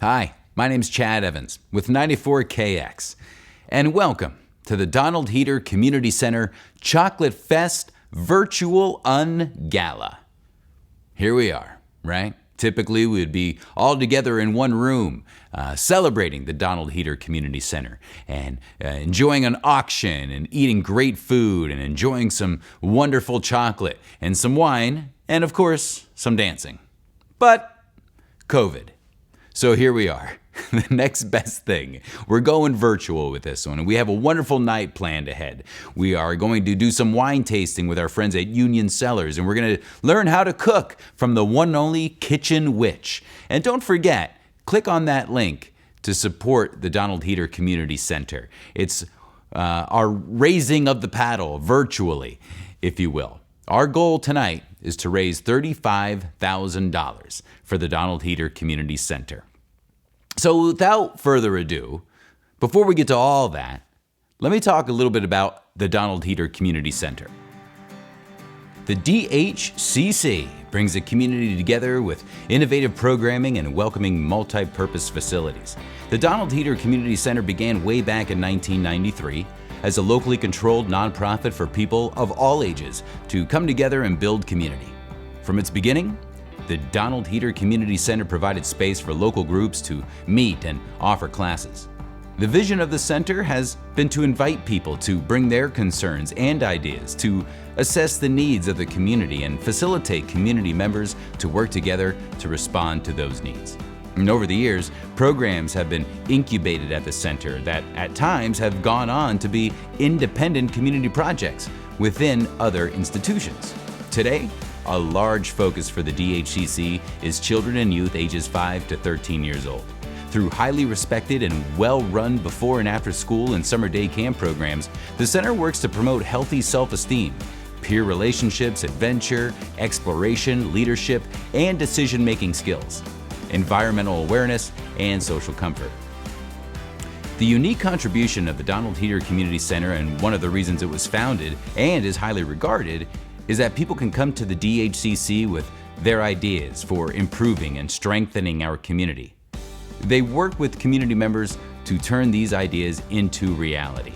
Hi, my name's Chad Evans with 94KX, and welcome to the Donald Heater Community Center Chocolate Fest Virtual Gala. Here we are, right? Typically, we would be all together in one room celebrating the Donald Heater Community Center and enjoying an auction and eating great food and enjoying some wonderful chocolate and some wine and, of course, some dancing. But COVID. So here we are, the next best thing. We're going virtual with this one, and we have a wonderful night planned ahead. We are going to do some wine tasting with our friends at Union Cellars, and we're going to learn how to cook from the one and only Kitchen Witch. And don't forget, click on that link to support the Donald Heater Community Center. It's our raising of the paddle virtually, if you will. Our goal tonight is to raise $35,000 for the Donald Heater Community Center. So without further ado, before we get to all that, let me talk a little bit about the Donald Heater Community Center. The DHCC brings the community together with innovative programming and welcoming multi-purpose facilities. The Donald Heater Community Center began way back in 1993 as a locally controlled nonprofit for people of all ages to come together and build community. From its beginning, the Donald Heater Community Center provided space for local groups to meet and offer classes. The vision of the center has been to invite people to bring their concerns and ideas, to assess the needs of the community and facilitate community members to work together to respond to those needs. And over the years, programs have been incubated at the center that at times have gone on to be independent community projects within other institutions. Today, a large focus for the DHCC is children and youth ages 5 to 13 years old. Through highly respected and well-run before and after school and summer day camp programs, the center works to promote healthy self-esteem, peer relationships, adventure, exploration, leadership, and decision-making skills, environmental awareness, and social comfort. The unique contribution of the Donald Heater Community Center, and one of the reasons it was founded and is highly regarded, is that people can come to the DHCC with their ideas for improving and strengthening our community. They work with community members to turn these ideas into reality.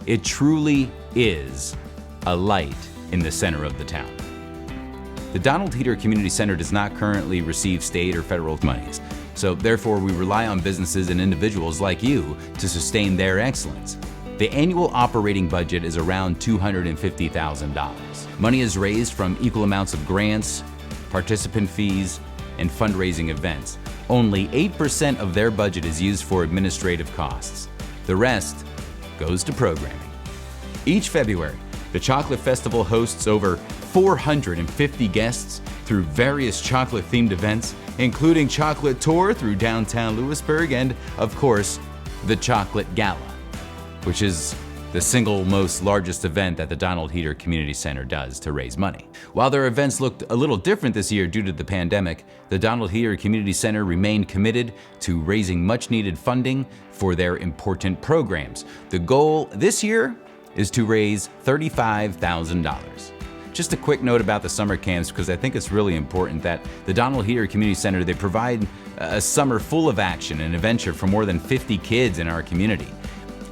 It truly is a light in the center of the town. The Donald Heater Community Center does not currently receive state or federal monies, so therefore we rely on businesses and individuals like you to sustain their excellence. The annual operating budget is around $250,000. Money is raised from equal amounts of grants, participant fees, and fundraising events. Only 8% of their budget is used for administrative costs. The rest goes to programming. Each February, the Chocolate Festival hosts over 450 guests through various chocolate-themed events, including Chocolate Tour through downtown Lewisburg and, of course, the Chocolate Gala, which is the single most largest event that the Donald Heater Community Center does to raise money. While their events looked a little different this year due to the pandemic, the Donald Heater Community Center remained committed to raising much-needed funding for their important programs. The goal this year is to raise $35,000. Just a quick note about the summer camps, because I think it's really important that the Donald Heater Community Center, they provide a summer full of action and adventure for more than 50 kids in our community.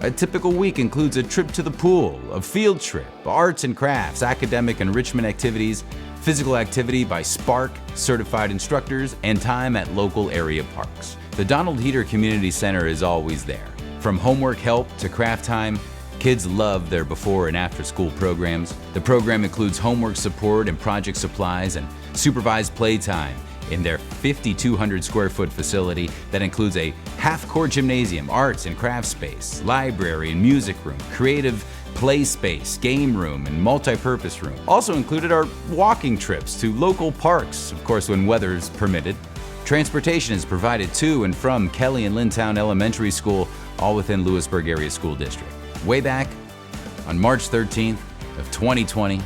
A typical week includes a trip to the pool, a field trip, arts and crafts, academic enrichment activities, physical activity by Spark certified instructors, and time at local area parks. The Donald Heater Community Center is always there. From homework help to craft time, kids love their before and after school programs. The program includes homework support and project supplies and supervised playtime in their 5,200 square foot facility that includes a half-court gymnasium, arts and craft space, library and music room, creative play space, game room, and multi-purpose room. Also included are walking trips to local parks, of course when weather's permitted. Transportation is provided to and from Kelly and Lintown Elementary School, all within Lewisburg Area School District. Way back on March 13th of 2020,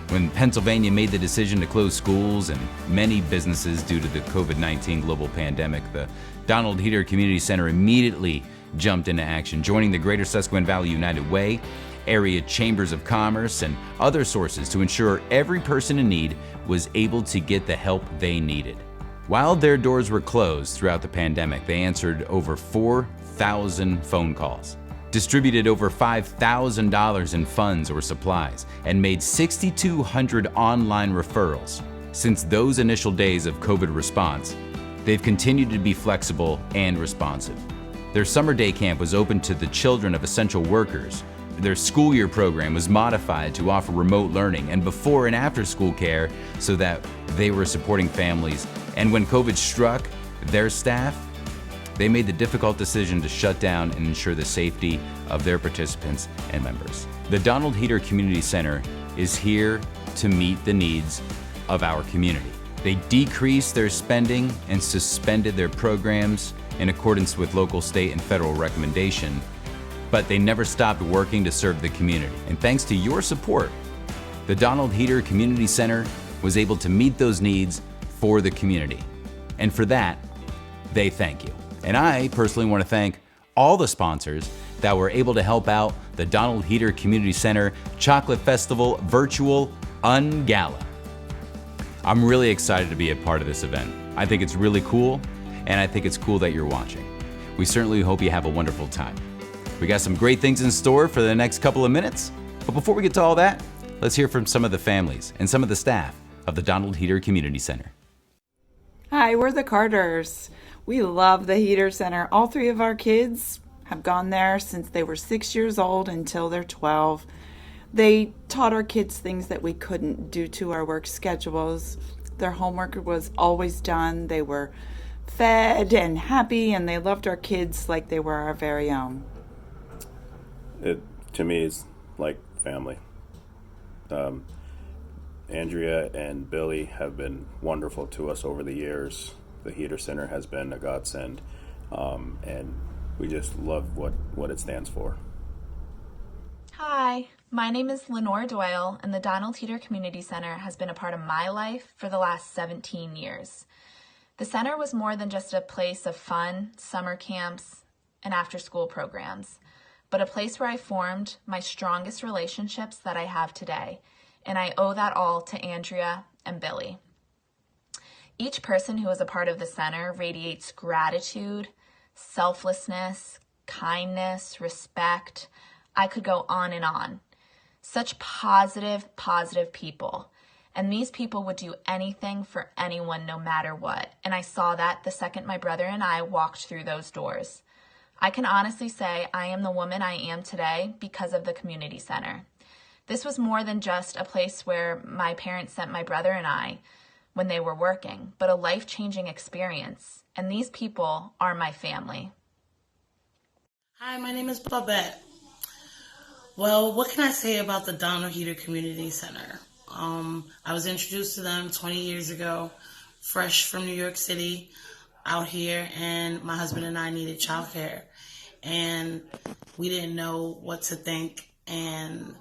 when Pennsylvania made the decision to close schools and many businesses due to the COVID-19 global pandemic, the Donald Heater Community Center immediately jumped into action, joining the Greater Susquehanna Valley United Way, area chambers of commerce, and other sources to ensure every person in need was able to get the help they needed. While their doors were closed throughout the pandemic, they answered over 4,000 phone calls, distributed over $5,000 in funds or supplies, and made 6,200 online referrals. Since those initial days of COVID response, they've continued to be flexible and responsive. Their summer day camp was open to the children of essential workers. Their school year program was modified to offer remote learning and before and after school care so that they were supporting families. And when COVID struck their staff, they made the difficult decision to shut down and ensure the safety of their participants and members. The Donald Heater Community Center is here to meet the needs of our community. They decreased their spending and suspended their programs in accordance with local, state, and federal recommendation, but they never stopped working to serve the community. And thanks to your support, the Donald Heater Community Center was able to meet those needs for the community. And for that, they thank you. And I personally want to thank all the sponsors that were able to help out the Donald Heater Community Center Chocolate Festival Virtual Gala. I'm really excited to be a part of this event. I think it's really cool, and I think it's cool that you're watching. We certainly hope you have a wonderful time. We got some great things in store for the next couple of minutes, but before we get to all that, let's hear from some of the families and some of the staff of the Donald Heater Community Center. Hi, we're the Carters. We love the Heater Center. All three of our kids have gone there since they were 6 years old until they're 12. They taught our kids things that we couldn't due to our work schedules. Their homework was always done. They were fed and happy, and they loved our kids like they were our very own. It, to me, is like family. Andrea and Billy have been wonderful to us over the years. The Heater Center has been a godsend, and we just love what it stands for. Hi, my name is Lenore Doyle, and the Donald Heater Community Center has been a part of my life for the last 17 years. The center was more than just a place of fun, summer camps, and after-school programs, but a place where I formed my strongest relationships that I have today, and I owe that all to Andrea and Billy. Each person who is a part of the center radiates gratitude, selflessness, kindness, respect. I could go on and on. Such positive people. And these people would do anything for anyone no matter what. And I saw that the second my brother and I walked through those doors. I can honestly say I am the woman I am today because of the community center. This was more than just a place where my parents sent my brother and I when they were working, but a life-changing experience. And these people are my family. Hi, my name is Babette. Well, what can I say about the Donald Heater Community Center? I was introduced to them 20 years ago, fresh from New York City, out here, and my husband and I needed childcare. And we didn't know what to think, and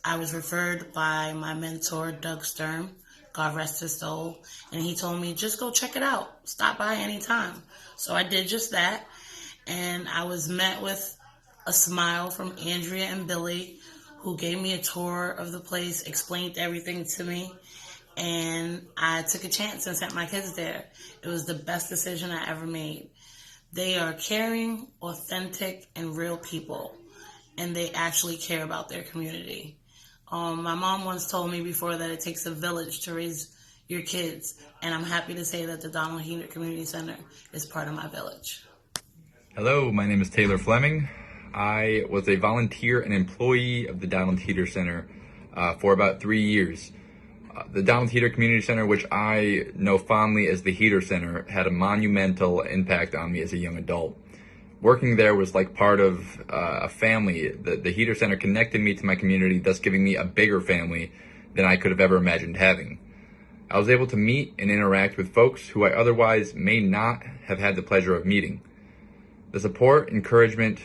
I was referred by my mentor, Doug Sturm, God rest his soul, and he told me, just go check it out. Stop by anytime. So I did just that, and I was met with a smile from Andrea and Billy, who gave me a tour of the place, explained everything to me, and I took a chance and sent my kids there. It was the best decision I ever made. They are caring, authentic, and real people, and they actually care about their community. My mom once told me before that it takes a village to raise your kids, and I'm happy to say that the Donald Heater Community Center is part of my village. Hello, my name is Taylor Fleming. I was a volunteer and employee of the Donald Heater Center for about 3 years. The Donald Heater Community Center, which I know fondly as the Heater Center, had a monumental impact on me as a young adult. Working there was like part of a family. The Heater Center connected me to my community, thus giving me a bigger family than I could have ever imagined having. I was able to meet and interact with folks who I otherwise may not have had the pleasure of meeting. The support, encouragement,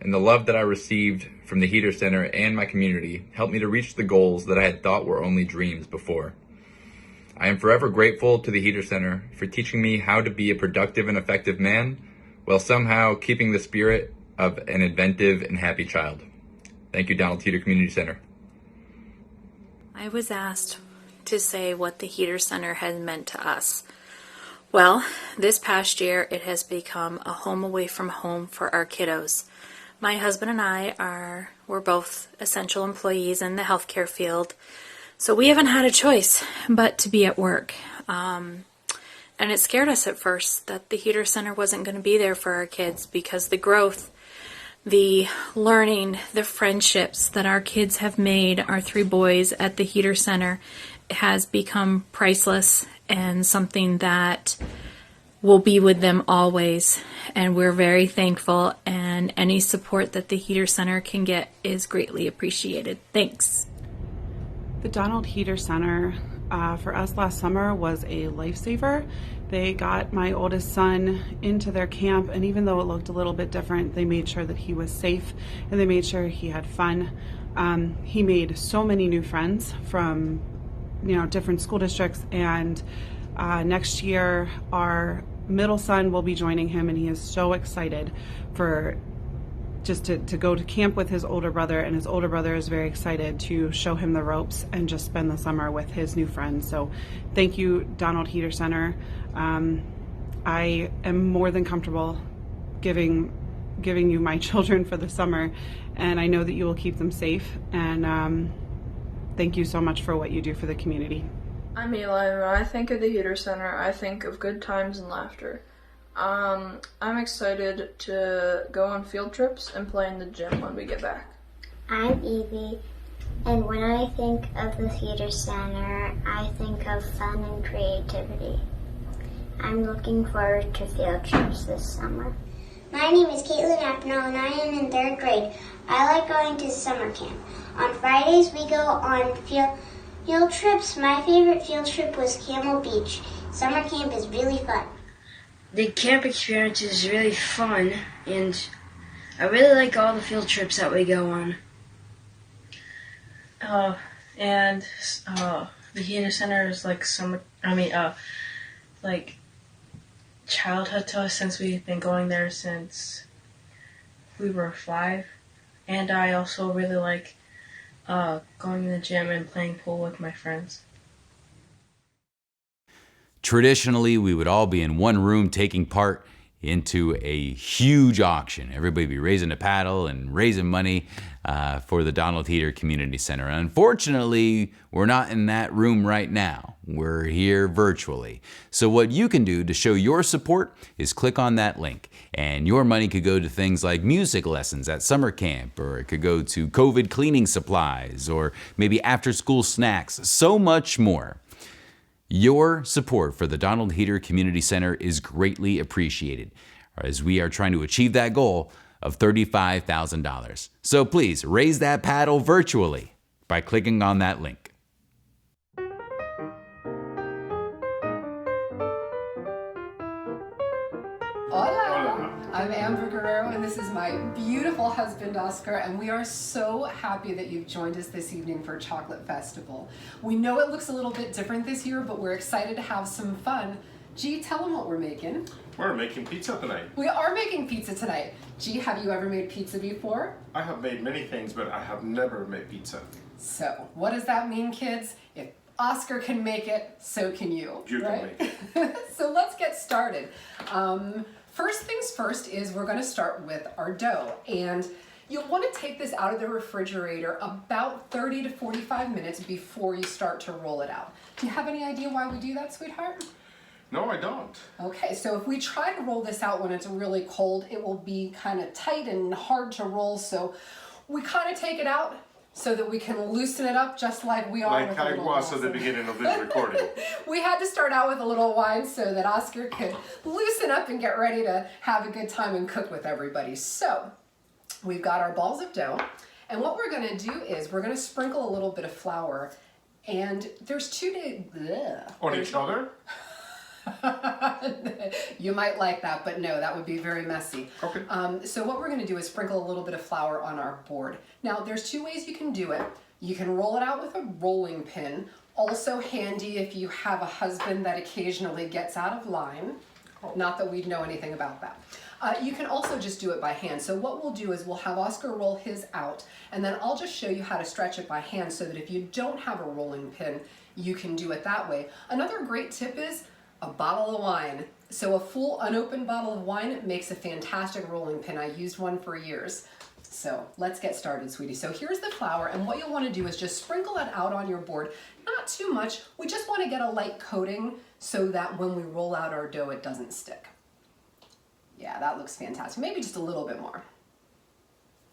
and the love that I received from the Heater Center and my community helped me to reach the goals that I had thought were only dreams before. I am forever grateful to the Heater Center for teaching me how to be a productive and effective man while somehow keeping the spirit of an inventive and happy child. Thank you, Donald Heater Community Center. I was asked to say what the Heater Center has meant to us. Well, this past year it has become a home away from home for our kiddos. My husband and we're both essential employees in the healthcare field, so we haven't had a choice but to be at work. And it scared us at first that the Heater Center wasn't going to be there for our kids, because the growth, the learning, the friendships that our kids have made, our 3 boys at the Heater Center, has become priceless and something that will be with them always. And we're very thankful, and any support that the Heater Center can get is greatly appreciated. Thanks. The Donald Heater Center for us last summer was a lifesaver. They got my oldest son into their camp, and even though it looked a little bit different, they made sure that he was safe and they made sure he had fun. He made so many new friends from different school districts, and next year our middle son will be joining him, and he is so excited for just to go to camp with his older brother, and his older brother is very excited to show him the ropes and just spend the summer with his new friends. So thank you, Donald Heater Center. I am more than comfortable giving you my children for the summer, and I know that you will keep them safe, and thank you so much for what you do for the community. I'm Eli. When I think of the Heater Center, I think of good times and laughter. I'm excited to go on field trips and play in the gym when we get back. I'm Evie, and when I think of the Heater Center, I think of fun and creativity. I'm looking forward to field trips this summer. My name is Caitlin Apnell, and I am in 3rd grade. I like going to summer camp. On Fridays, we go on field trips. My favorite field trip was Camel Beach. Summer camp is really fun. The camp experience is really fun, and I really like all the field trips that we go on. The Heater Center is like childhood to us, since we've been going there since we were 5. And I also really like going to the gym and playing pool with my friends. Traditionally, we would all be in one room taking part into a huge auction. Everybody would be raising a paddle and raising money for the Donald Heater Community Center. Unfortunately, we're not in that room right now. We're here virtually. So what you can do to show your support is click on that link, and your money could go to things like music lessons at summer camp, or it could go to COVID cleaning supplies, or maybe after-school snacks, so much more. Your support for the Donald Heater Community Center is greatly appreciated, as we are trying to achieve that goal of $35,000. So please raise that paddle virtually by clicking on that link. Hola! I'm Amber Guerrero, and this is my beautiful husband, Oscar, and we are so happy that you've joined us this evening for Chocolate Festival. We know it looks a little bit different this year, but we're excited to have some fun. G, tell them what we're making. We're making pizza tonight. We are making pizza tonight. G, have you ever made pizza before? I have made many things, but I have never made pizza. So, what does that mean, kids? If Oscar can make it, so can you. You right? can make it. So let's get started. First things first is we're going to start with our dough, and you'll want to take this out of the refrigerator about 30 to 45 minutes before you start to roll it out. Do you have any idea why we do that, sweetheart? No, I don't. Okay, so if we try to roll this out when it's really cold, it will be kind of tight and hard to roll, so we kind of take it out so that we can loosen it up just like we are like with I a little was at the wine. beginning of this recording. We had to start out with a little wine so that Oscar could loosen up and get ready to have a good time and cook with everybody. So we've got our balls of dough, and what we're going to do is we're going to sprinkle a little bit of flour, and there's On each other? You might like that, but no, that would be very messy. Okay. So what we're going to do is sprinkle a little bit of flour on our board. Now, there's 2 ways you can do it. You can roll it out with a rolling pin. Also handy if you have a husband that occasionally gets out of line. Not that we'd know anything about that. You can also just do it by hand. So what we'll do is we'll have Oscar roll his out, and then I'll just show you how to stretch it by hand so that if you don't have a rolling pin, you can do it that way. Another great tip is A bottle of wine. So a full unopened bottle of wine makes a fantastic rolling pin. I used one for years. So let's get started, sweetie. So here's the flour, and what you'll want to do is just sprinkle it out on your board. Not too much. We just want to get a light coating so that when we roll out our dough, it doesn't stick. Yeah, that looks fantastic. Maybe just a little bit more.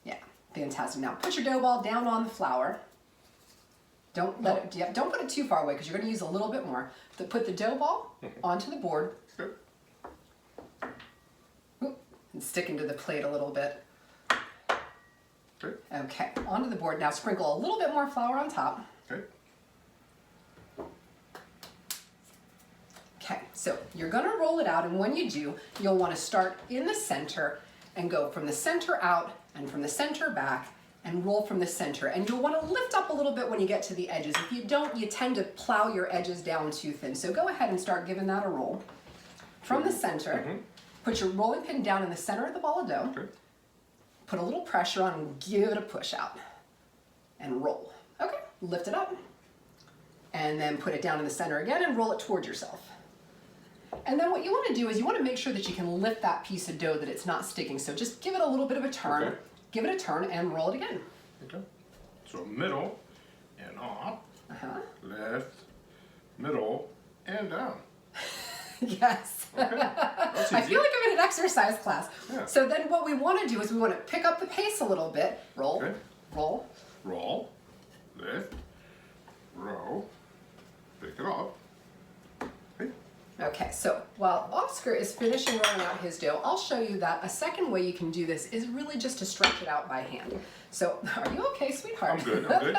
Yeah, fantastic. Now put your dough ball down on the flour. Don't let it, don't put it too far away because you're going to use a little bit more. Put the dough ball onto the board. Oop, and stick into the plate a little bit. Okay, onto the board. Now sprinkle a little bit more flour on top. Okay, so you're going to roll it out, and when you do, you'll want to start in the center and go from the center out and from the center back and roll from the center. And you'll want to lift up a little bit when you get to the edges. If you don't, you tend to plow your edges down too thin. So go ahead and start giving that a roll. From the center, put your rolling pin down in the center of the ball of dough. Put a little pressure on and give it a push out. And roll. Okay, lift it up. And then put it down in the center again and roll it towards yourself. And then what you want to do is you want to make sure that you can lift that piece of dough, that it's not sticking. So just give it a little bit of a turn. Give it a turn and roll it again. Okay. So middle and up. Left, middle, and down. Yes. Okay. I feel like I'm in an exercise class. Yeah. So then what we want to do is we want to pick up the pace a little bit. Roll, roll. Roll, lift, roll, pick it up. Okay, so while Oscar is finishing rolling out his dough, I'll show you that a second way you can do this is really just to stretch it out by hand. So, are you okay, sweetheart? I'm good, I'm good.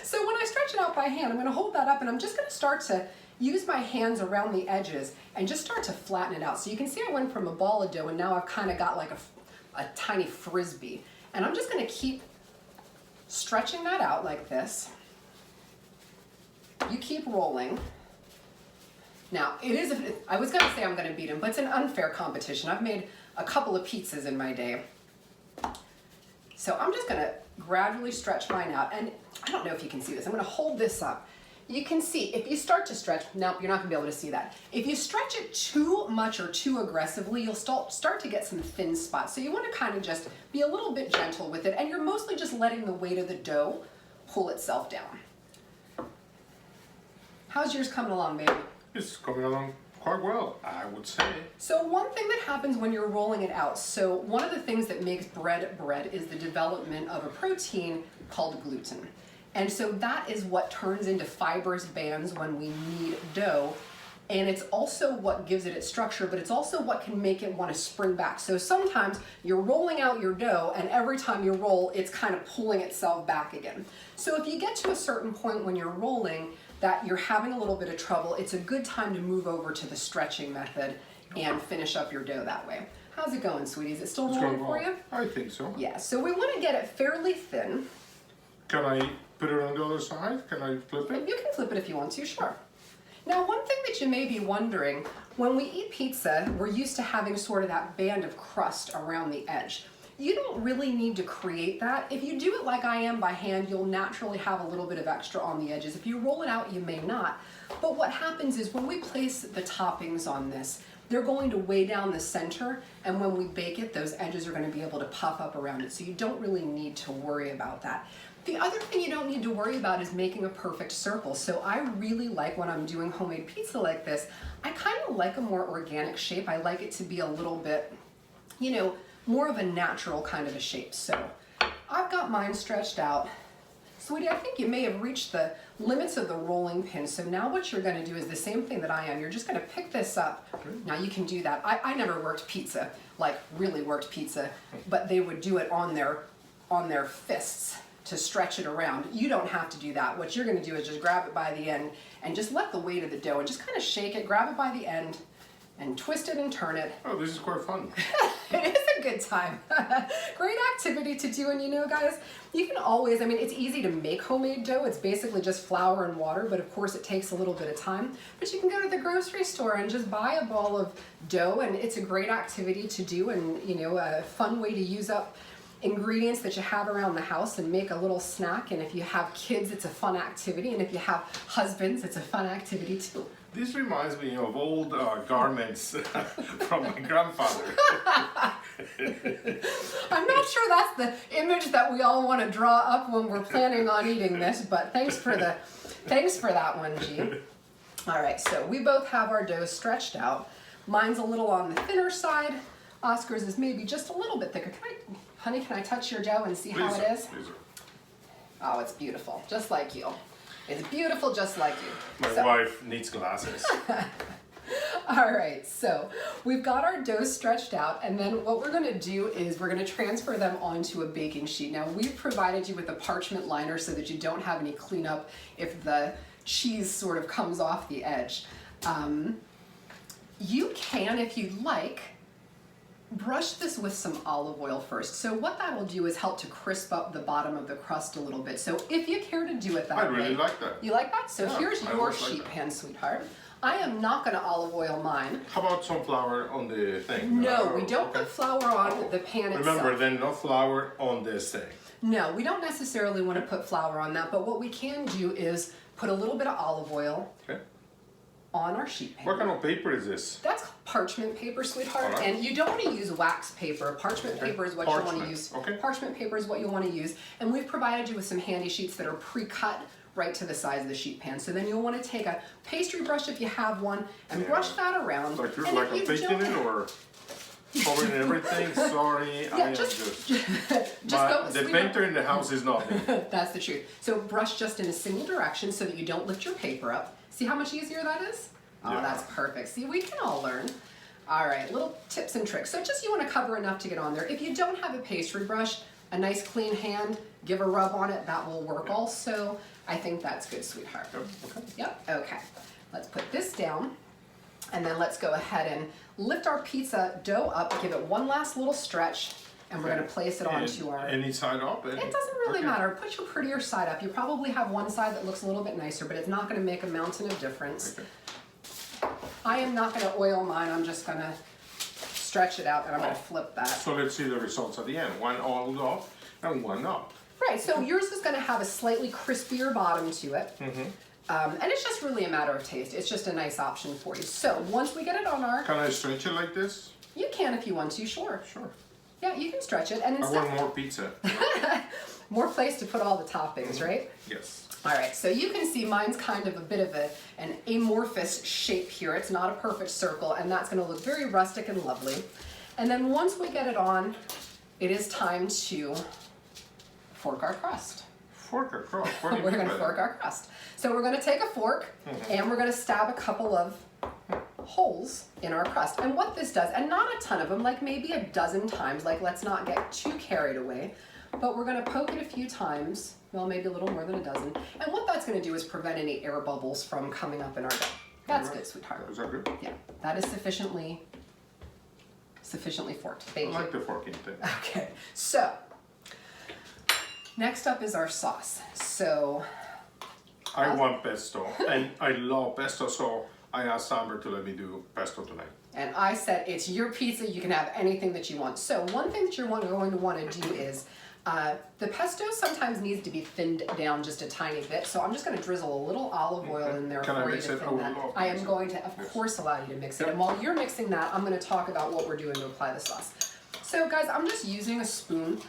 So when I stretch it out by hand, I'm going to hold that up and I'm just going to start to use my hands around the edges and just start to flatten it out. So you can see I went from a ball of dough and now I've kind of got like a tiny frisbee. And I'm just going to keep stretching that out like this. You keep rolling. Now, I was going to say I'm going to beat him, but it's an unfair competition. I've made a couple of pizzas in my day. So I'm just going to gradually stretch mine out. And I don't know if you can see this. I'm going to hold this up. You can see, if you start to stretch, no, you're not going to be able to see that. If you stretch it too much or too aggressively, you'll start to get some thin spots. So you want to kind of just be a little bit gentle with it. And you're mostly just letting the weight of the dough pull itself down. How's yours coming along, baby? It's coming along quite well, I would say. So one thing that happens when you're rolling it out, so one of the things that makes bread is the development of a protein called gluten. And so that is what turns into fibrous bands when we knead dough. And it's also what gives it its structure, but it's also what can make it want to spring back. So sometimes you're rolling out your dough and every time you roll, it's kind of pulling itself back again. So if you get to a certain point when you're rolling that you're having a little bit of trouble, it's a good time to move over to the stretching method and finish up your dough that way. How's it going, sweetie? Is it still rolling for you? I think so. Yeah, so we want to get it fairly thin. Can I put it on the other side? Can I flip it? You can flip it if you want to, sure. Now, one thing that you may be wondering, when we eat pizza, we're used to having sort of that band of crust around the edge. You don't really need to create that. If you do it like I am by hand, you'll naturally have a little bit of extra on the edges. If you roll it out, you may not. But what happens is when we place the toppings on this, they're going to weigh down the center, and when we bake it, those edges are going to be able to puff up around it, so you don't really need to worry about that. The other thing you don't need to worry about is making a perfect circle. So I really like when I'm doing homemade pizza like this, I kind of like a more organic shape. I like it to be a little bit, you know, more of a natural kind of a shape. So I've got mine stretched out. Sweetie, I think you may have reached the limits of the rolling pin. So now what you're going to do is the same thing that I am. You're just going to pick this up. Now you can do that. I never worked pizza, like really worked pizza, but they would do it on their fists to stretch it around. You don't have to do that. What you're going to do is just grab it by the end and just let the weight of the dough and just kind of shake it, grab it by the end and twist it and turn it. Oh, this is quite fun. It is a good time. Great activity to do. And you know, guys, you can always, I mean, it's easy to make homemade dough. It's basically just flour and water, but of course it takes a little bit of time. But you can go to the grocery store and just buy a ball of dough, and it's a great activity to do, and you know, a fun way to use up ingredients that you have around the house and make a little snack. And if you have kids, it's a fun activity, and if you have husbands, it's a fun activity too. This reminds me of old garments from my grandfather. I'm not sure that's the image that we all want to draw up when we're planning on eating this, but thanks for that one, G. All right, so we both have our dough stretched out. Mine's a little on the thinner side. Oscar's is maybe just a little bit thicker. Honey, can I touch your dough and see how it is? Please. Oh, it's beautiful, just like you. It's beautiful, just like you. My wife needs glasses. All right, so we've got our dough stretched out, and then what we're gonna do is we're gonna transfer them onto a baking sheet. Now, we've provided you with a parchment liner so that you don't have any cleanup if the cheese sort of comes off the edge. You can, if you'd like, brush this with some olive oil first. So what that will do is help to crisp up the bottom of the crust a little bit. So if you care to do it that way. I really like that. You like that? So Yeah, here's I your always like sheet that. pan, sweetheart. I am not gonna olive oil mine. How about some flour on the thing? No, we don't put flour on the pan itself. Remember, then no flour on this thing. No, we don't necessarily want to put flour on that, but what we can do is put a little bit of olive oil on our sheet pan. What kind of paper is this? That's called parchment paper, sweetheart. All right. And you don't want to use wax paper. Parchment paper is what you want to Parchment. use. Okay. Parchment paper is what you want to use. And we've provided you with some handy sheets that are pre-cut right to the size of the sheet pan. So then you'll want to take a pastry brush if you have one and brush that around. Like you're And like if I'm you faking don't- it or covering everything? Sorry, I am just the sweetheart. painter in the house is not me. That's the truth. So brush just in a single direction so that you don't lift your paper up. See how much easier that is? Oh, Yeah. that's perfect. See, we can all learn. All right, little tips and tricks. So just you want to cover enough to get on there. If you don't have a pastry brush, a nice clean hand, give a rub on it, that will work also. I think that's good, sweetheart. Yep, okay. Let's put this down, and then let's go ahead and lift our pizza dough up, give it one last little stretch, and we're gonna place it onto our... Any side up? It doesn't really matter. Put your prettier side up. You probably have one side that looks a little bit nicer, but it's not gonna make a mountain of difference. I am not gonna oil mine, I'm just gonna stretch it out, and I'm gonna flip that. So let's see the results at the end. One oiled off and one up. Right, so yours is gonna have a slightly crispier bottom to it. And it's just really a matter of taste. It's just a nice option for you. So once we get it on our... Can I stretch it like this? You can if you want to, sure. Sure. Yeah, you can stretch it. And I instead, want more pizza. more place to put all the toppings, right? Yes. All right, so you can see mine's kind of a bit of an amorphous shape here. It's not a perfect circle, and that's gonna look very rustic and lovely. And then once we get it on, it is time to fork our crust. Fork or cross? We're gonna fork our crust. So we're gonna take a fork and we're gonna stab a couple of holes in our crust. And what this does, and not a ton of them, like maybe a dozen times, like let's not get too carried away, but we're gonna poke it a few times, well maybe a little more than a dozen. And what that's gonna do is prevent any air bubbles from coming up in our dough. That's good, sweetheart. Is that good? Yeah, that is sufficiently forked. Thank you. I like the forking thing. Okay, so next up is our sauce. So I want pesto, and I love pesto, so I asked Amber to let me do pesto tonight. And I said, it's your pizza, you can have anything that you want. So one thing that you're going to want to do is, the pesto sometimes needs to be thinned down just a tiny bit. So I'm just going to drizzle a little olive oil in there Can I for you mix to it? thin I would that. love to I mix am it. going to, of course, allow you to mix it. And while you're mixing that, I'm going to talk about what we're doing to apply the sauce. So guys, I'm just using a spoon.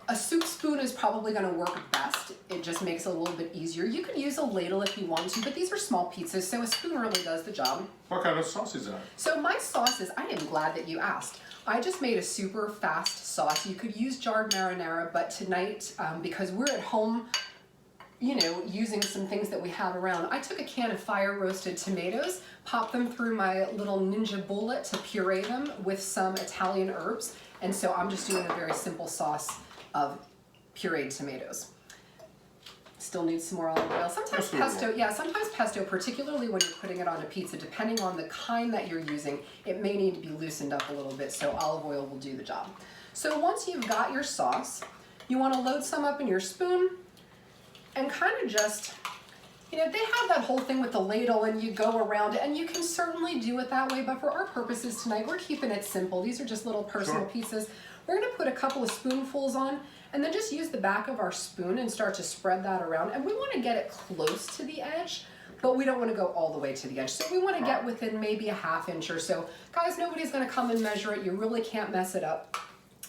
A soup spoon is probably going to work best. It just makes it a little bit easier. You can use a ladle if you want to, but these are small pizzas, so a spoon really does the job. What kind of sauce is that? So my sauce is, I am glad that you asked. I just made a super fast sauce. You could use jarred marinara, but tonight, because we're at home, you know, using some things that we have around, I took a can of fire roasted tomatoes, popped them through my little ninja bullet to puree them with some Italian herbs, and so I'm just doing a very simple sauce of pureed tomatoes. Still need some more olive oil. Sometimes pesto, particularly when you're putting it on a pizza, depending on the kind that you're using, it may need to be loosened up a little bit, so olive oil will do the job. So once you've got your sauce, you want to load some up in your spoon and kind of just, you know, they have that whole thing with the ladle and you go around it, and you can certainly do it that way, but for our purposes tonight, we're keeping it simple. These are just little personal pieces. We're gonna put a couple of spoonfuls on, and then just use the back of our spoon and start to spread that around. And we wanna get it close to the edge, but we don't want to go all the way to the edge. So we want to get within maybe a ½ inch or so. Guys, nobody's going to come and measure it. You really can't mess it up.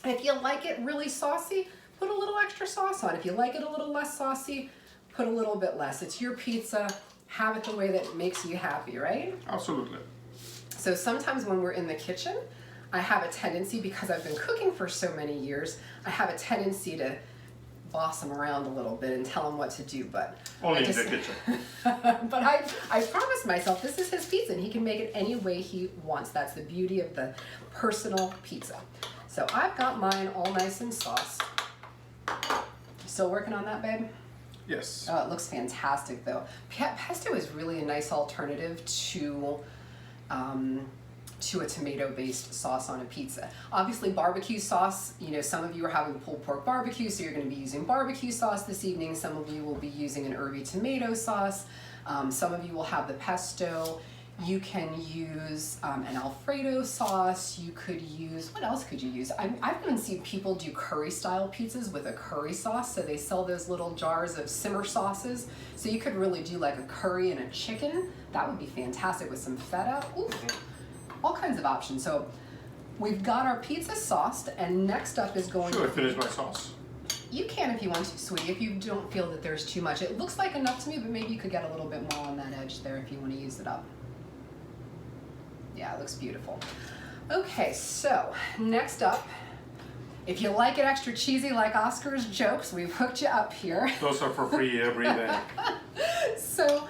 If you like it really saucy, put a little extra sauce on. If you like it a little less saucy, put a little bit less. It's your pizza. Have it the way that makes you happy, right? Absolutely. So sometimes when we're in the kitchen, I have a tendency, because I've been cooking for so many years, I have a tendency to boss him around a little bit and tell him what to do, but only in the kitchen. But I promised myself this is his pizza and he can make it any way he wants. That's the beauty of the personal pizza. So I've got mine all nice and sauced. Still working on that, babe? Yes. Oh, it looks fantastic though. Pesto is really a nice alternative to a tomato-based sauce on a pizza. Obviously barbecue sauce, you know, some of you are having pulled pork barbecue, so you're going to be using barbecue sauce this evening. Some of you will be using an herby tomato sauce. Some of you will have the pesto. You can use an Alfredo sauce. You could use, what else could you use? I've even seen people do curry style pizzas with a curry sauce. So they sell those little jars of simmer sauces. So you could really do like a curry and a chicken. That would be fantastic with some feta. Ooh, all kinds of options. So we've got our pizza sauced, and next up is going Should I finish my sauce? You can if you want to, sweetie, if you don't feel that there's too much. It looks like enough to me, but maybe you could get a little bit more on that edge there if you want to use it up. Yeah, it looks beautiful. Okay, so next up, if you like it extra cheesy like Oscar's jokes, we've hooked you up here. Those are for free every day. So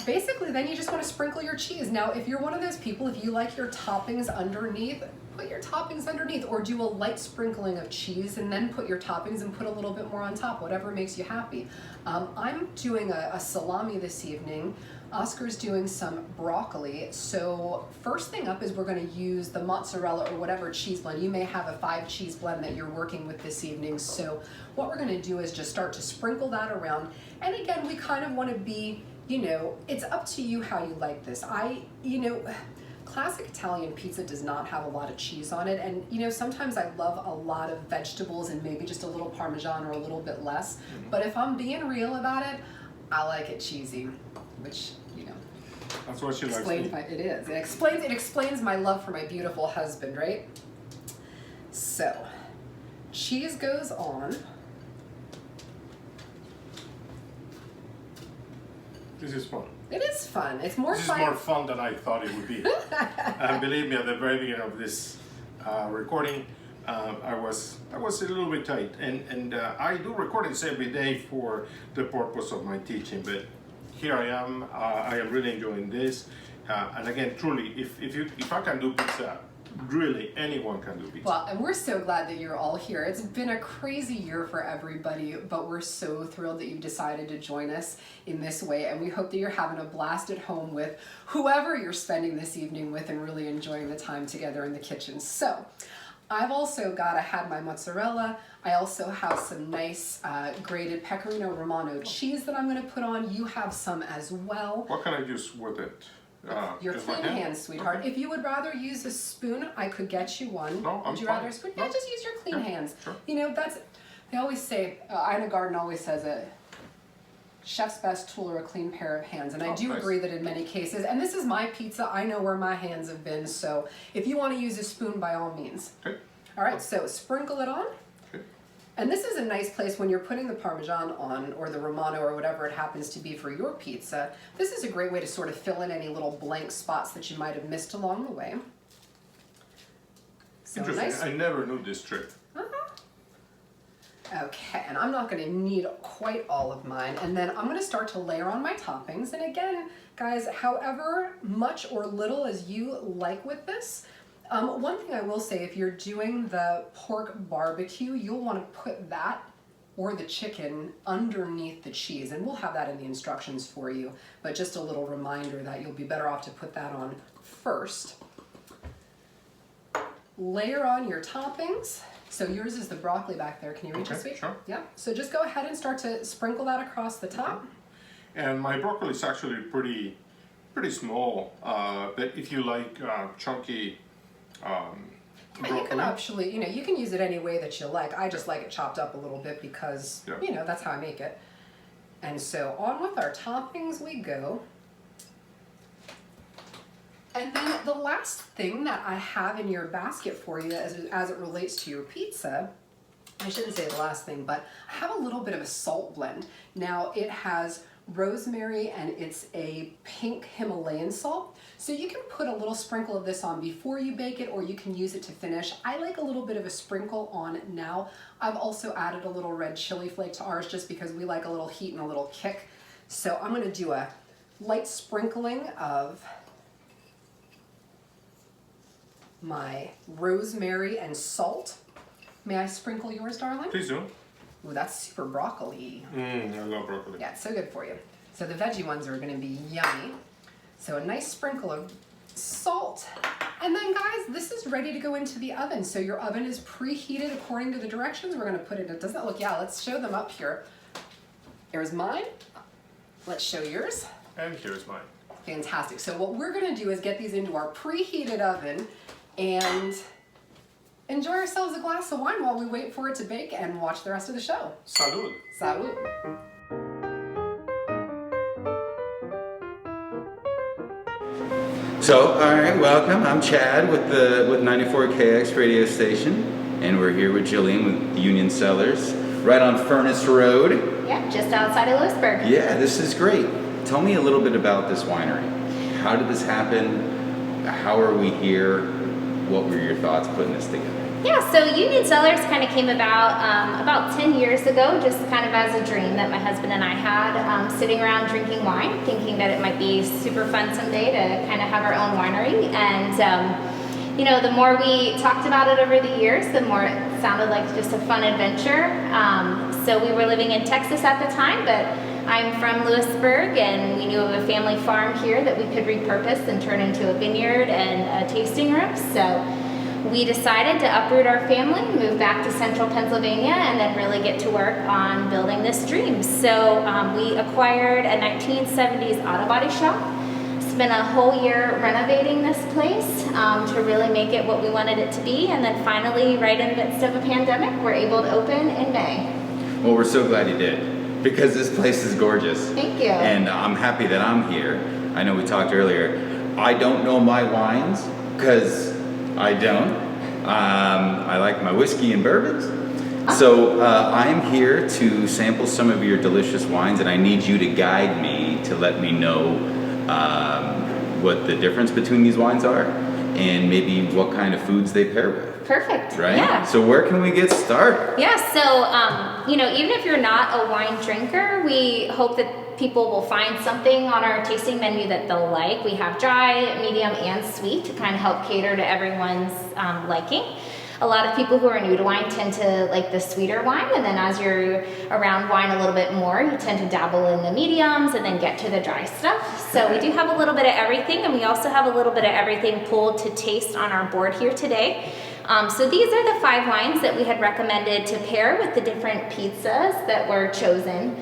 basically then you just want to sprinkle your cheese. Now if you're one of those people, if you like your toppings underneath, put your toppings underneath, or do a light sprinkling of cheese and then put your toppings and put a little bit more on top, whatever makes you happy. I'm doing a salami this evening. Oscar's doing some broccoli. So first thing up is we're going to use the mozzarella or whatever cheese blend. You may have a 5 cheese blend that you're working with this evening. So what we're going to do is just start to sprinkle that around. And again, we kind of want to be, you know, it's up to you how you like this. Classic Italian pizza does not have a lot of cheese on it, and you know, sometimes I love a lot of vegetables and maybe just a little Parmesan or a little bit less. But if I'm being real about it, I like it cheesy, which, you know, that's what she likes. It explains my love for my beautiful husband, right? So, cheese goes on. This is fun. It is fun. It's more fun. This is more fun than I thought it would be. And believe me, at the very beginning of this recording, I was a little bit tight, and I do recordings every day for the purpose of my teaching. But here I am. I am really enjoying this. And again, truly, if I can do pizza, really anyone can do pizza. Well, and we're so glad that you're all here. It's been a crazy year for everybody, but we're so thrilled that you've decided to join us in this way, and we hope that you're having a blast at home with whoever you're spending this evening with and really enjoying the time together in the kitchen. So I've also I had my mozzarella. I also have some nice grated Pecorino Romano cheese that I'm going to put on. You have some as well. What can I use with it? Your clean hands, sweetheart. Okay. If you would rather use a spoon, I could get you one. No, I'm Would you fine. rather a spoon? No. Yeah, just use your clean hands. Sure. You know, they always say, Ina Garten always says it, chef's best tool are a clean pair of hands. And I do agree that in many cases, and this is my pizza, I know where my hands have been, so if you want to use a spoon, by all means. Okay. All right, so sprinkle it on. And this is a nice place when you're putting the Parmesan on, or the Romano, or whatever it happens to be for your pizza. This is a great way to sort of fill in any little blank spots that you might have missed along the way. So interesting. Nice. I never knew this trick. Okay, and I'm not going to need quite all of mine. And then I'm going to start to layer on my toppings. And again, guys, however much or little as you like with this. One thing I will say, if you're doing the pork barbecue, you'll want to put that or the chicken underneath the cheese, and we'll have that in the instructions for you, but just a little reminder that you'll be better off to put that on first. Layer on your toppings. So yours is the broccoli back there. Can you reach it, sweet? Sure. Yeah. So just go ahead and start to sprinkle that across the top. And my broccoli is actually pretty small, but if you like chunky broccoli. You can actually, you can use it any way that you like. I just like it chopped up a little bit because, that's how I make it. And so on with our toppings we go. And then the last thing that I have in your basket for you as it relates to your pizza, I shouldn't say the last thing, but I have a little bit of a salt blend. Now it has rosemary and it's a pink Himalayan salt. So you can put a little sprinkle of this on before you bake it, or you can use it to finish. I like a little bit of a sprinkle on now. I've also added a little red chili flake to ours just because we like a little heat and a little kick. So I'm gonna do a light sprinkling of my rosemary and salt. May I sprinkle yours, darling? Please do. Ooh, that's super broccoli. I love broccoli. Yeah, it's so good for you. So the veggie ones are gonna be yummy. So a nice sprinkle of salt. And then guys, this is ready to go into the oven. So your oven is preheated according to the directions. We're gonna put it, doesn't that look, yeah, let's show them up here. Here's mine. Let's show yours. And here's mine. Fantastic. So what we're gonna do is get these into our preheated oven and enjoy ourselves a glass of wine while we wait for it to bake and watch the rest of the show. Salud. Salud. So, all right, welcome. I'm Chad with 94KX radio station, and we're here with Jillian with Union Cellars, right on Furnace Road. Yeah, just outside of Lewisburg. Yeah, this is great. Tell me a little bit about this winery. How did this happen? How are we here? What were your thoughts putting this together? Yeah, so Union Cellars kind of came about 10 years ago, just kind of as a dream that my husband and I had, sitting around drinking wine, thinking that it might be super fun someday to kind of have our own winery. And, you know, the more we talked about it over the years, the more it sounded like just a fun adventure. So we were living in Texas at the time, but I'm from Lewisburg, and we knew of a family farm here that we could repurpose and turn into a vineyard and a tasting room. So we decided to uproot our family, move back to central Pennsylvania, and then really get to work on building this dream. So we acquired a 1970s auto body shop, spent a whole year renovating this place to really make it what we wanted it to be, and then finally, right in the midst of a pandemic, we're able to open in May. Well, we're so glad you did, because this place is gorgeous. Thank you. And I'm happy that I'm here. I know we talked earlier. I don't know my wines, because I don't. I like my whiskey and bourbons. So I'm here to sample some of your delicious wines, and I need you to guide me to let me know what the difference between these wines are and maybe what kind of foods they pair with. Perfect. Right? Yeah. So where can we get started? Yeah, so, you know, even if you're not a wine drinker, we hope that people will find something on our tasting menu that they'll like. We have dry, medium, and sweet to kind of help cater to everyone's liking. A lot of people who are new to wine tend to like the sweeter wine, and then as you're around wine a little bit more, you tend to dabble in the mediums and then get to the dry stuff. So we do have a little bit of everything, and we also have a little bit of everything pulled to taste on our board here today. So these are the 5 wines that we had recommended to pair with the different pizzas that were chosen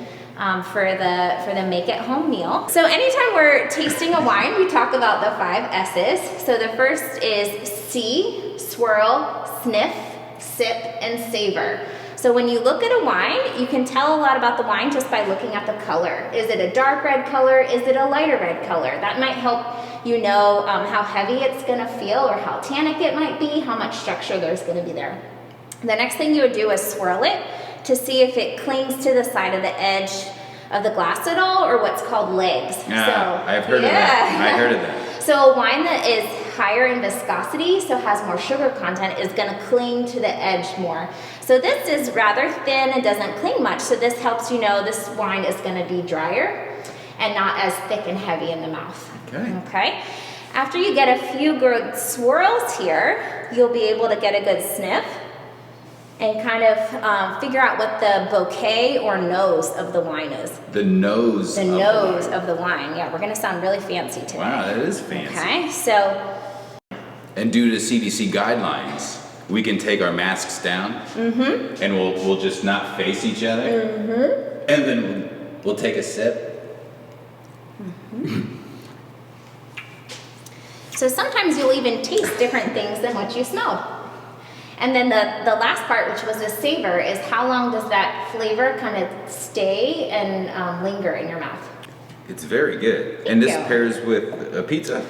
for the make-at-home meal. So anytime we're tasting a wine, we talk about the 5 S's. So the first is see, swirl, sniff, sip, and savor. So when you look at a wine, you can tell a lot about the wine just by looking at the color. Is it a dark red color? Is it a lighter red color? That might help you know how heavy it's gonna feel or how tannic it might be, how much structure there's gonna be there. The next thing you would do is swirl it to see if it clings to the side of the edge of the glass at all, or what's called legs. I've heard of that. I heard of that. So a wine that is higher in viscosity, so has more sugar content, is gonna cling to the edge more. So this is rather thin and doesn't cling much, so this helps you know this wine is gonna be drier and not as thick and heavy in the mouth. Okay. After you get a few good swirls here, you'll be able to get a good sniff and kind of figure out what the bouquet or nose of the wine is. The nose. The nose of the wine. Yeah, we're gonna sound really fancy today. Wow, that is fancy. Okay, so. And due to CDC guidelines, we can take our masks down, and we'll just not face each other, and then we'll take a sip. So sometimes you'll even taste different things than what you smelled. And then the last part, which was the savor, is how long does that flavor kind of stay and linger in your mouth? It's very good. Thank And this you. pairs with a pizza.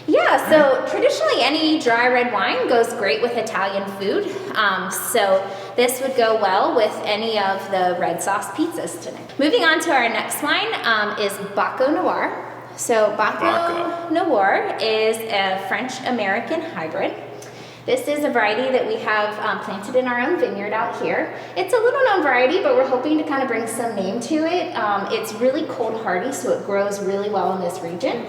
Yeah, so traditionally any dry red wine goes great with Italian food. So this would go well with any of the red sauce pizzas tonight. Moving on to our next wine is Baco Noir. So Baco Noir is a French-American hybrid. This is a variety that we have planted in our own vineyard out here. It's a little known variety, but we're hoping to kind of bring some name to it. It's really cold hardy, so it grows really well in this region.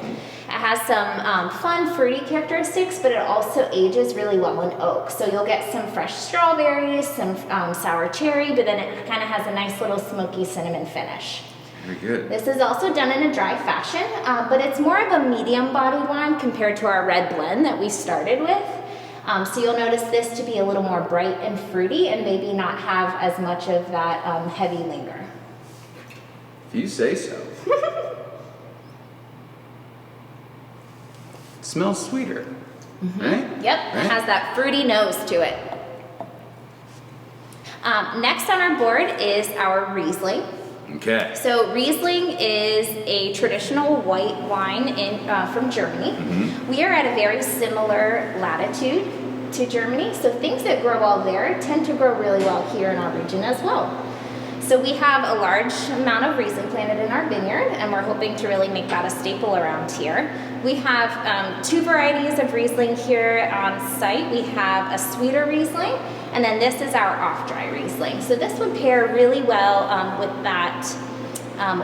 It has some fun fruity characteristics, but it also ages really well in oak. So you'll get some fresh strawberries, some sour cherry, but then it kind of has a nice little smoky cinnamon finish. Very good. This is also done in a dry fashion, but it's more of a medium-bodied wine compared to our red blend that we started with. So you'll notice this to be a little more bright and fruity and maybe not have as much of that heavy linger. If you say so. Smells sweeter, right? Yep, Right? it has that fruity nose to it. Next on our board is our Riesling. Okay. So Riesling is a traditional white wine from Germany. We are at a very similar latitude to Germany, so things that grow well there tend to grow really well here in our region as well. So we have a large amount of Riesling planted in our vineyard, and we're hoping to really make that a staple around here. We have two varieties of Riesling here on site. We have a sweeter Riesling, and then this is our off-dry Riesling. So this would pair really well with that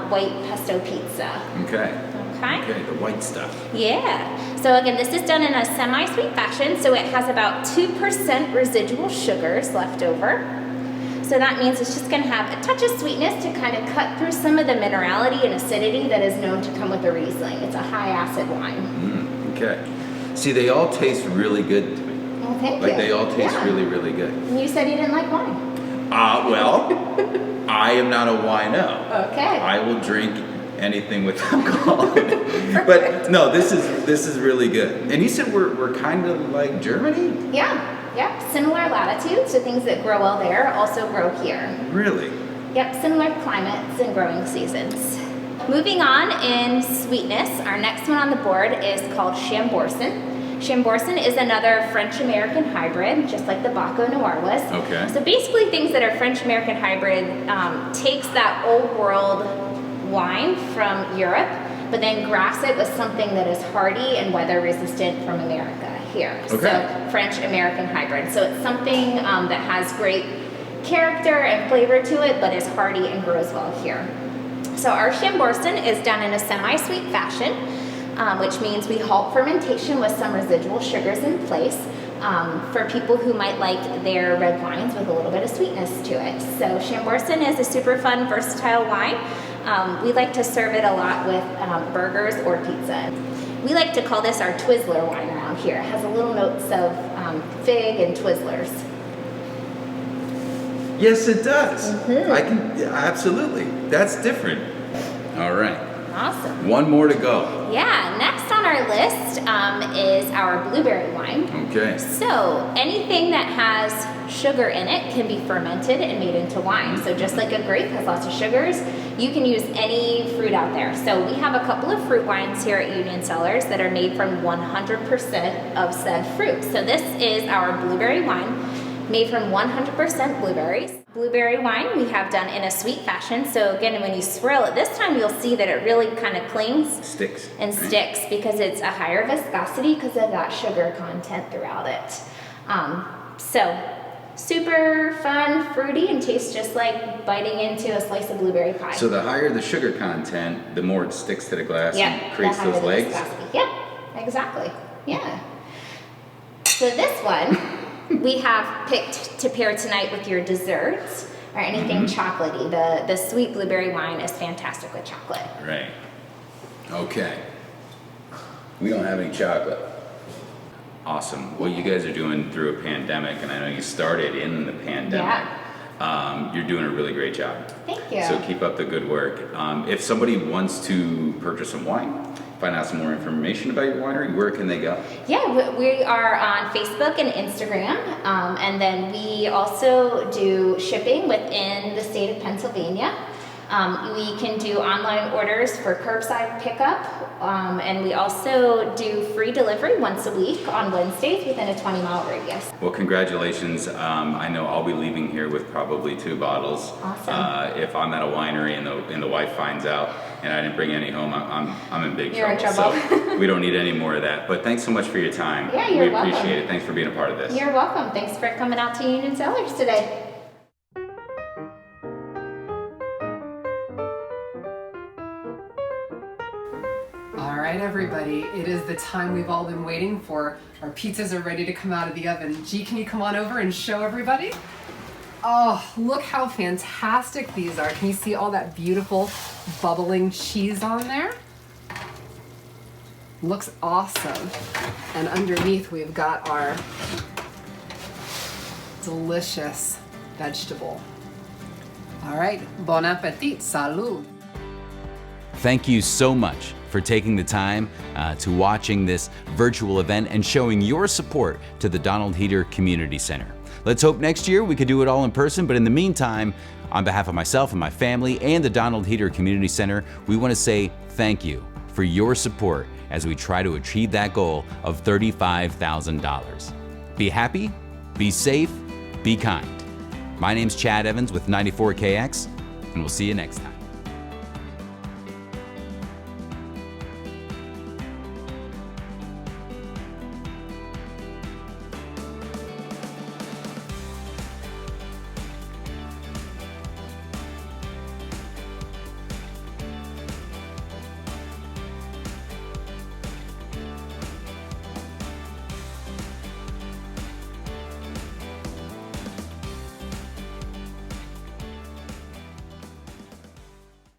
white pesto pizza. Okay. Okay. Okay, the white stuff. Yeah. So again, this is done in a semi-sweet fashion, so it has about 2% residual sugars left over. So that means it's just going to have a touch of sweetness to kind of cut through some of the minerality and acidity that is known to come with the Riesling. It's a high acid wine. Okay. See, they all taste really good to me. Well, thank Like you. they all taste Yeah. really, really good. You said you didn't like wine. Well, I am not a wino. Okay. I will drink anything with alcohol in it. But no, this is really good. And you said we're kind of like Germany? Yeah. Yep. Similar latitudes, so things that grow well there also grow here. Really? Yep, similar climates and growing seasons. Moving on in sweetness, our next one on the board is called Chambourcin. Chambourcin is another French-American hybrid, just like the Baco Noir was. Okay. So basically things that are French-American hybrid takes that old world wine from Europe, but then grafts it with something that is hardy and weather resistant from America here. Okay. So French-American hybrid. So it's something that has great character and flavor to it, but is hardy and grows well here. So our Chambourcin is done in a semi-sweet fashion, which means we halt fermentation with some residual sugars in place for people who might like their red wines with a little bit of sweetness to it. So Chambourcin is a super fun, versatile wine. We like to serve it a lot with burgers or pizza. We like to call this our Twizzler wine around here. It has a little notes of fig and Twizzlers. Yes, it does. I can, absolutely. That's different. All right. Awesome. One more to go. Yeah, next on our list is our blueberry wine. Okay. So anything that has sugar in it can be fermented and made into wine. So just like a grape has lots of sugars, you can use any fruit out there. So we have a couple of fruit wines here at Union Cellars that are made from 100% of said fruit. So this is our blueberry wine made from 100% blueberries. Blueberry wine we have done in a sweet fashion. So again, when you swirl it this time, you'll see that it really kind of clings. Sticks. And sticks because it's a higher viscosity because of that sugar content throughout it. So super fun, fruity, and tastes just like biting into a slice of blueberry pie. So the higher the sugar content, the more it sticks to the glass and creates the higher those the legs. viscosity. Yep, exactly. Yeah. So this one we have picked to pair tonight with your desserts or anything chocolatey. The sweet blueberry wine is fantastic with chocolate. Right. Okay. We don't have any chocolate. Awesome. What you guys are doing through a pandemic, and I know you started in the pandemic. Yeah. You're doing a really great job. Thank you. So keep up the good work. If somebody wants to purchase some wine, find out some more information about your winery, where can they go? Yeah, we are on Facebook and Instagram, and then we also do shipping within the state of Pennsylvania. We can do online orders for curbside pickup, and we also do free delivery once a week on Wednesdays within a 20-mile radius. Well, congratulations. I know I'll be leaving here with probably 2 bottles. Awesome. If I'm at a winery and the wife finds out and I didn't bring any home, I'm in big You're trouble. in trouble. So we don't need any more of that. But thanks so much for your time. Yeah, you're welcome. We appreciate it. Thanks for being a part of this. You're welcome. Thanks for coming out to Union Cellars today. All right, everybody, it is the time we've all been waiting for. Our pizzas are ready to come out of the oven. G, can you come on over and show everybody? Oh, look how fantastic these are. Can you see all that beautiful bubbling cheese on there? Looks awesome. And underneath we've got our delicious vegetable. All right, bon appetit, salud. Thank you so much for taking the time to watching this virtual event and showing your support to the Donald Heater Community Center. Let's hope next year we could do it all in person, but in the meantime, on behalf of myself and my family and the Donald Heater Community Center, we want to say thank you for your support as we try to achieve that goal of $35,000. Be happy, be safe, be kind. My name's Chad Evans with 94KX, and we'll see you next time.